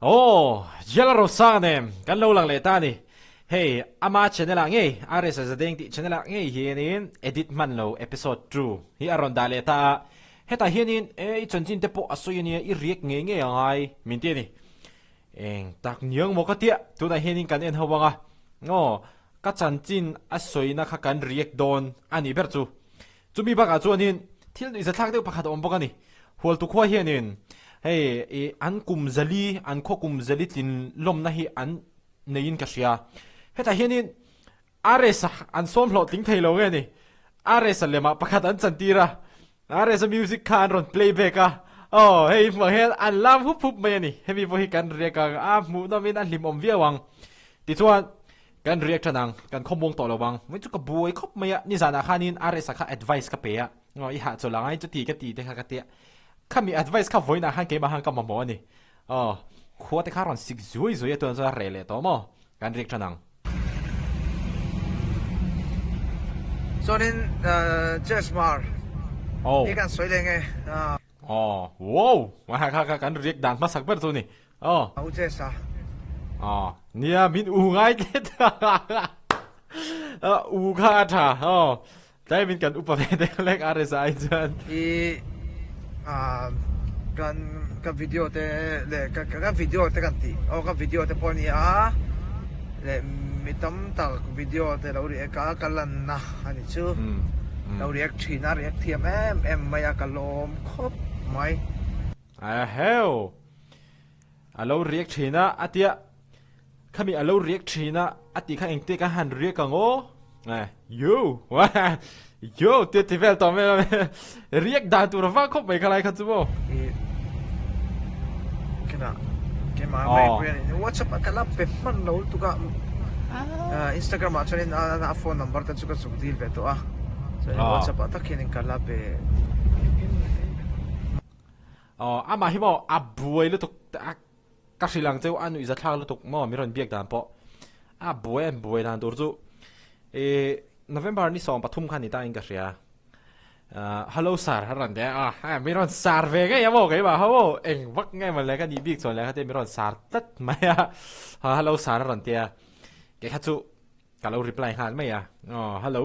โอ้ยลเราสร้างเนี่ยกันเราหลังเลต้านี่เฮ้ยอามาชแนลงี้อะไรสักสิ่งที่ชแนลงี้เฮียนี่เอดิทมันเราเอพิโซด2ฮีอารอนดาเลต้าเฮ้ยแต่เฮียนี่จนจินเตปออสุยนี่อีเรียกงี้ยังไงมินตีนี่เองตักเนียงโมกเตียตัวนั้นเฮียนี่กันเอ็นหัวงะโอ้ก็จันจินอสุยนักกันเรียกโดนอันนี้เบอร์จูมีบักอาจวนนี่ที่อิสระทักเด็กพักหัดอมบักนี่หัวตุกหัวเฮียนี่เฮ้ยอันกุมซาลีอันข้อกุมซาลีตินลมนะฮีอันในยินกัชยาเฮ้ยแต่เฮียนี่อาร์เอสอันซ้อมหลอดทิ้งไทยเราไงนี่อาร์เอสเลยมาประกาศอันสันติระอาร์เอสมิวสิกคานรอนเพลย์แบ็กอะโอ้เฮ้ยมาเห็นอันลามฮุบๆมาเนี่ยนี่เฮ้ยมีพวกกันเรียกกันมูนมีนันลิมอมเวียวังติดส่วนกันเรียกฉนังกันข้อมูลต่อระวังไม่จุกบวยคบไม่นี่สานาคานินอาร์เอสค่ะแอดไวส์กับเปียอ๋ออีหาจุลังไอ้จุดตีกันตีเด็กกันเตียข้ามี advice ข้าไว้นะฮันเก็บมาฮันกับมาหมอนี่อ๋อขวดที่ข้ารอนสิกซุยตัวนั้นจะเร่เลยตัวมั้งการเรียกฉนังส่วนนี้เจสมาร์โอ้นี่กันสวยเลยไงอ๋อว้าวมาข้าการเรียกดันมาสักเปิดตัวนี่อ๋อเอาเจสอ๋อเนี่ยมินอูง่ายเด็ดอูข้าท่าอ๋อได้มินกันอุปเทศเล็กอะไรสักอย่างกันวิดีโอเตเล่กันวิดีโอเตกันตีเอากันวิดีโอเตพอนี่เล่มิตรตักวิดีโอเตเราเรียกกันลันนะอันนี้ชื่อเราเรียกชีน่าเรียกเทียมไม่อยากกันลมครบไหมเฮ้ยเราเรียกชีน่าอัติยะข้ามีเราเรียกชีน่าอัติข้าเองเตะกันหันเรียกกันโอ้ยูว้ายูเตะที่เฟลต่อไม่ละเรียกด่าตัวฟ้าคบไม่ใครขัดจูโบนะแกมาไม่เปลี่ยนว่าจะไปกันแล้วเป็นมันเราตุกอินสตาแกรมอาจจะนี่น่าโฟนนัมเบอร์แต่จุกสุดดีเลยตัวจะว่าจะไปตักเองกันแล้วเป็นอามาฮิโมอับบุยลุตุกกัสิลังเจ้าอันนุอิจัทลากลุตุกมั่วมีรอนเบียกด่านปะอับบุยด่านตัวจูNovember นี่2ปทุมขันนี่ตาอิงกัสยาHello sir ฮารันเดียมีรอนสาร์เวงไงยังบอกไงบ้าเขาเองวักไงมันเลยกันดีบิ๊กส่วนแล้วเขาเต็มมีรอนสาร์ตัดไหมHello sir ฮารันเดียแกขัดจูกับเรา reply หาไหมHello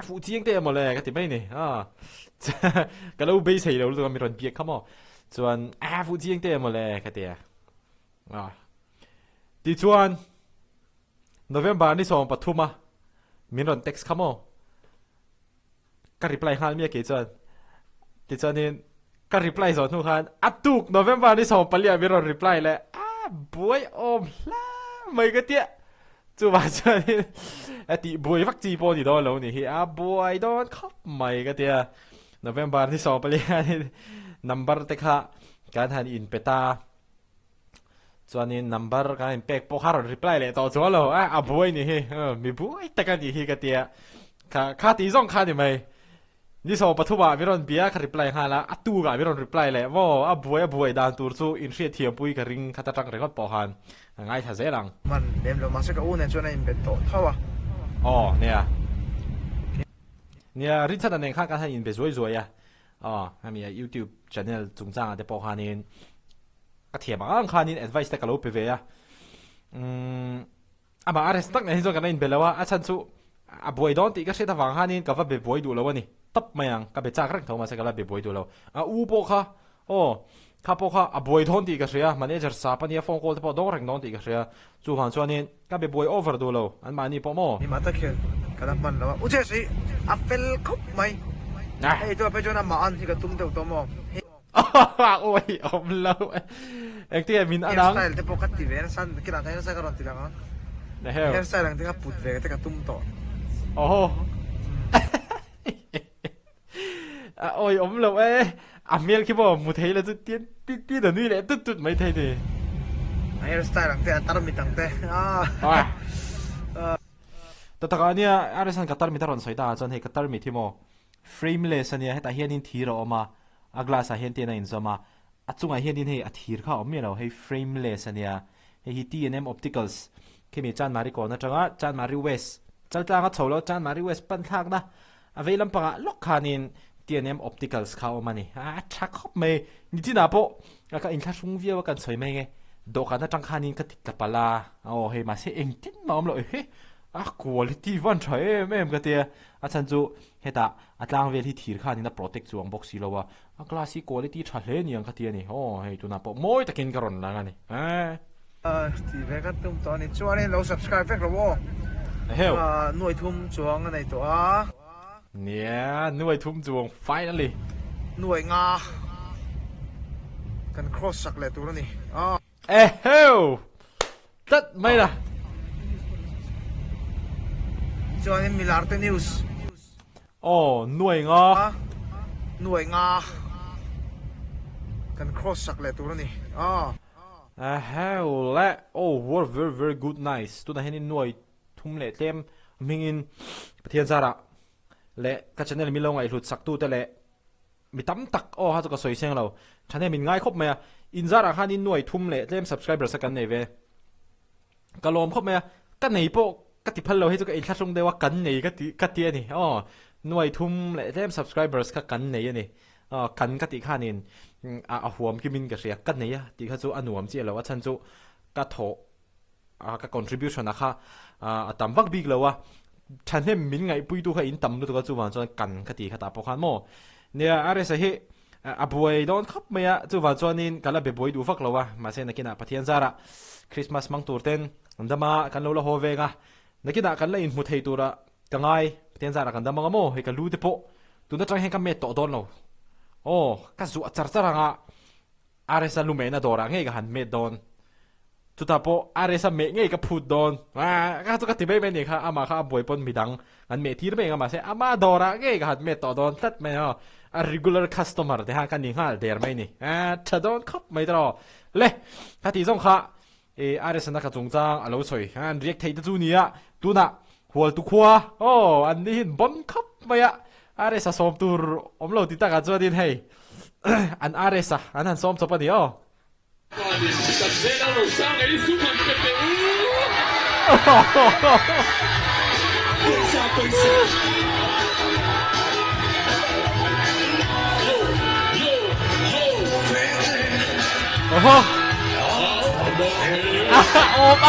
ฟูจิยังเต็มหมดเลยกันติไม่นี่กับเราเบสให้เราตัวมีรอนเบียกเขาบอกส่วนฟูจิยังเต็มหมดเลยกันเดียดีส่วน November นี่2ปทุมมีรอนเท็กซ์เขาบอกการรีプライหาไม่กี่จวนที่จวนนี้การรีプライสอนทุกคนตุกโนเวมบาร์นี่สองปลีมีรอนรีプライเลยบวยอมล่าไม่ก็เตี้ยจู่ว่าจวนนี้ติบวยฟักจีโปนี่โดนแล้วนี่บวยโดนครับไม่ก็เตี้ยโนเวมบาร์นี่สองปลีนี่นัมเบอร์เต็กฮะการหันอินเปตาจวนนี้นัมเบอร์การเป็กพวกฮารอนรีプライเลยต่อจวนแล้วบวยนี่มีบวยแต่กันนี่ก็เตี้ยค่าตีส่งค่านี่ไหมนี่สอบปฐุมวิรอนเบียคาริปไลฮาละตูกับวิรอนริปไลเลยว่าบวยดานตูร์ซูอินเชียเทียมปุยกับริงคาตาจังเรก็ปอฮันง่ายท่าเสียหลังมันเดิมเรามาสักอุ่นในช่วงนั้นเป็นโตเท่าเนี่ยริชาร์ดเนี่ยข้ากันให้อินเป็นสวยให้มี YouTube channel จุงจ้างแต่ปอฮันนี่ก็เทียมข้านี่ advice แต่ก็รู้ไปเวียมาอะไรสักในที่ส่วนกันในอินเป็นแล้วว่าฉันสู้บวยดอนตีก็เชื่อทางฮันนี่ก็ว่าเบบวยดูแล้ววะนี่ตับไม่ยังก็ไปจากเรื่องทั้งหมดสักแล้วเบบวยดูแล้วอูโปค่ะข้าพวกข้าบวยดอนตีก็เชื่อมันเนี่ยจะสาปนี่ฟงโกลที่พอดองเรื่องดอนตีก็เชื่อจู่หันส่วนนี้ก็เบบวยโอเวอร์ดูแล้วอันมานี่พอมั้งนี่มาตะเคียนกันแล้วมันแล้วว่าอุเชสิเฟลคบไหมไอ้ตัวไปจนมาอันที่กระตุ้มเต่าตัวมั้งโอ้ยอมแล้วเอ็งที่มินอันนั้นสไตล์ที่ปกติเวรสันกินอะไรสักการันตีแล้วเฮร์สไตล์ที่เขาพูดเวรที่กระตุ้มต่อโอ้โอ้ยอมแล้วเมียคิดว่ามุทัยแล้วจะตีเดี๋ยวนี้แหละตุ๊ดไม่ทัยดิเฮร์สไตล์ที่ตารมีตั้งแต่แต่ตอนนี้อะไรสันกัตตาร์มีตารอนสวยตาจนให้กัตตาร์มีที่โมเฟรมเลสเนี่ยให้ตาเฮียนินทีเราออกมากลาสาเฮียนเตียนอินซอมาจุงเฮียนินให้ทีร์เข้าออกมาเราให้เฟรมเลสเนี่ยให้ที่ T&M Opticals ที่มีจานมาริโกนะจังจานมาริเวสจัลตางก็โฉล่จานมาริเวสปันทักนะเวลัมปะล็อกคานิน T&M Opticals เข้ามานี่ชักเข้าไม่นี่ที่น่าโปแล้วก็อินคัชฟงเวียว่ากันสวยไหมไง do kana tang khanin ka tit la pala oh he ma se eng tin ma om lo he a quality van thai em ka tia a chan chu heta atlang vel hi thir khanin na protect chuang box si lowa a classy quality tha hle niang ka tia ni oh he tu na po moi takin karon la ngani thì về các tung to này cho nên lâu subscribe phép rồi heo nuôi thum chuồng này to à nè nuôi thum chuồng finally nuôi nga cần cross sạc lại tụi nó nè heo tất mấy là cho nên mình làm news nuôi nga nuôi nga cần cross sạc lại tụi nó nè heo lẹ what very very good nice tu na henin nuôi thum lệ tem mingin pathian zara lệ các channel mi long ai hlut sak tu te lệ mi tam tak ha to ka soi seng lo channel min ngai khop me in zara hanin nuôi thum lệ tem subscriber sa kan nei ve kalom khop me kan nei po ka ti phal lo he to ka in thlung dewa kan nei ka ti ani nuôi thum lệ tem subscribers ka kan nei ani kan ka ti khanin a huam ki min ka ria kan nei ti kha chu anuam chi lo a chan chu ka tho ka contribution kha tam vak big lo wa chan hem min ngai pui tu kha in tam lu to ka chu wan chon kan ka ti kha ta po khan mo ne are sa hi a boy don khap me ya chu wan chonin kala be boy du vak lo wa ma se nakina pathian zara Christmas mang tur ten andama kan lo la ho ve nga nakina kan la in mu thei tura kangai pathian zara kan dama mo he ka lu te po tu na tang hen ka me to don lo ka zu char char nga are sa lu me na dora nge ga han me don tu ta po are sa me nge ka phut don ka tu ka ti be me ni kha ama kha boy pon midang an me thir be nga ma se ama dora nge ga han me to don tat me a regular customer de ha kan ni hal der mai ni tha don khop mai tro le ka ti zong kha are sa na ka chung chang alo choi han riek thei ta chu ni a tu na hol tu khwa an ni hin bon khop mai a are sa som tur om lo ti ta ka chu din hei an are sa an han som chopa ni Lalrosanga hizo un PPU.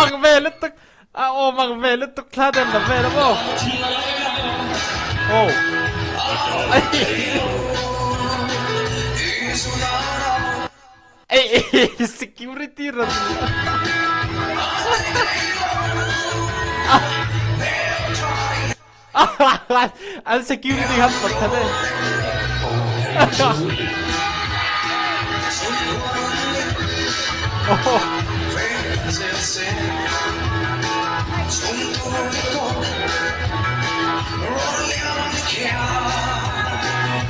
Ang velet ang velet to kladen da vela mo security ran al security han pathade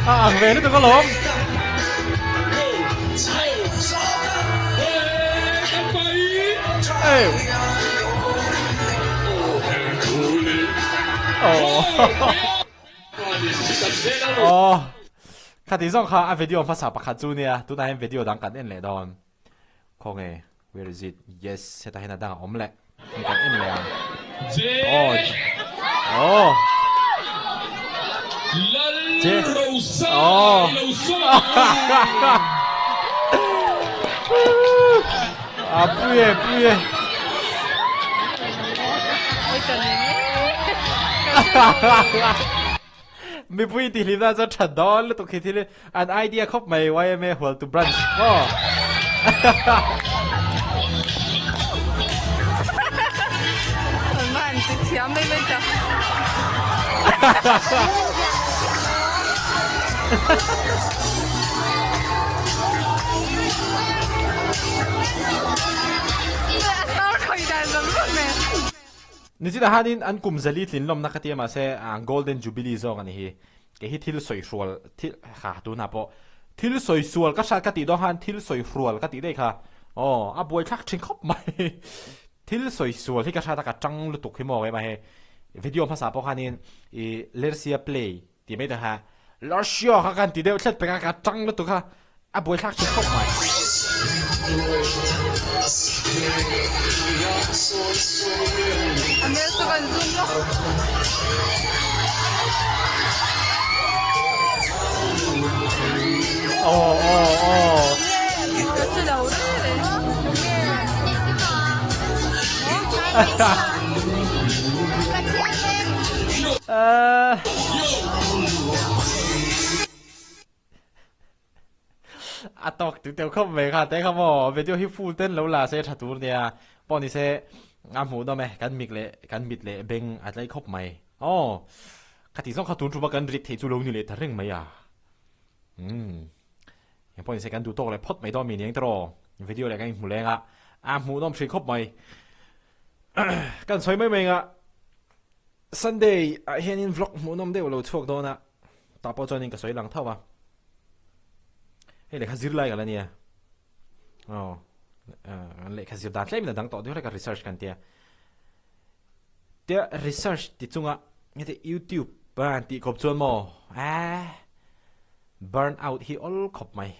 ang vela to kolom khá tí dòng khá video phát sạp khá chú nè tú này video đang cắn in lệ đòn không nghe where is it yes sẽ ta hiện đang ốm lệ cắn in lệ puye mi pui ti lim na cho chad don to khi thile an idea khop mai why me hol to brunch man ti thiam mai mai ta ni chi da hanin an kum zali tlin lom na khatia ma se golden jubilee zong ani hi ke hi thil soi rual thil kha tu na po thil soi sual ka sa ka ti do han thil soi rual ka ti dei kha a boy thak thing khop mai thil soi sual hi ka sa ta ka chang lu tuk hi mo mai ma he video phasa po hanin lersia play ti mai da ha lersia ka kan ti deu thlet pe ka chang lu tuk ha a boy thak thing khop mai Amir suka zoom lo. Sudah udah deh. à tóc từ từ không về khá thế không mò video hi full tên lâu là sẽ thật tu nè bọn đi sẽ mù đó mày cắn mít lệ bên ở đây khóc mày khá thì xong khá tu chụp cắn rít thì chú lâu như lệ thật rừng mày à bọn đi sẽ cắn tu to lại phốt mày đó mình nheng tro video lại cái mù lên mù đó mình khóc mày cắn xoay mấy mình Sunday hiện in vlog mù nó đều lâu chuộc đó nè ta bao cho nên cái xoay lăng thâu à hey le khazir lai gala nia le khazir da claim na dang to de ka research kan tia research ti chunga nge YouTube ban ti kop chon mo burn out hi all khop mai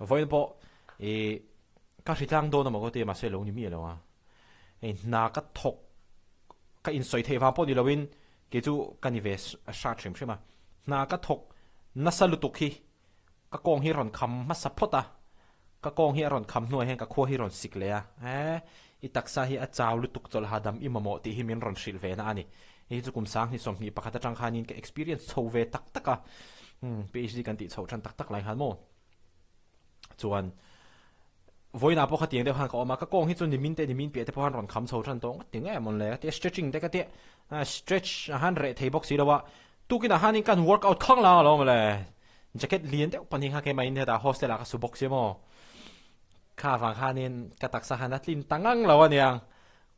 voi bo ka ritang do na mo ko te ma se lo ni mi lo na ka thok ka in soi the wa po ni lowin ke chu kan ni ve sha trim shima na ka thok na salutuk hi ka kong hi ron kham ma sapota ka kong hi ron kham nuai hen ka kho hi ron sik le i taksa hi a chaw lu tuk chol hadam imamo ti hi min ron shil ve na ani hi chu kum sang hi som ni pakhat atang khanin ka experience chho ve tak taka PhD kan ti chho than tak tak lai han mo chuan voina po khatiang de han ka oma ka kong hi chun ni min pe te po han ron kham chho than tong ting e mon le te stretching te ka te stretch han re thei box si lawa tukina hanin kan workout khang la lo le jacket lian te paning ha ke mai ne da hostel ka su box mo kha wang hanin ka taksa hanatlin tangang lawan yang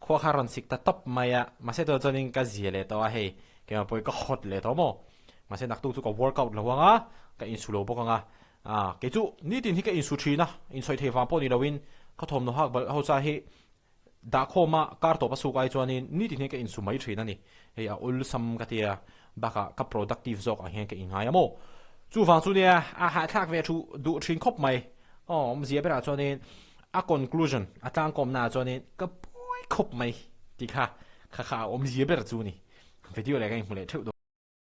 kho kharon sik ta top maya ma se do choning ka ziele to he ke ma poi ka hot le to mo ma se nak tu chu ka workout lawanga ka insulo bokanga ke chu ni tin hi ka insu thina in soi the fa po ni lawin ka thom no hak bal ho cha hi da khoma kar to pa su kai chuanin ni tin hi ka insu mai thina ni he a ul sam ka tia baka ka productive zok a hen ka ingai mo chu wang chu nia ha thak ve thu du thin khop mai mzia bera chonin a conclusion atang kom na chonin ka pui khop mai ti kha mzia ber chu ni video le ga in mule thu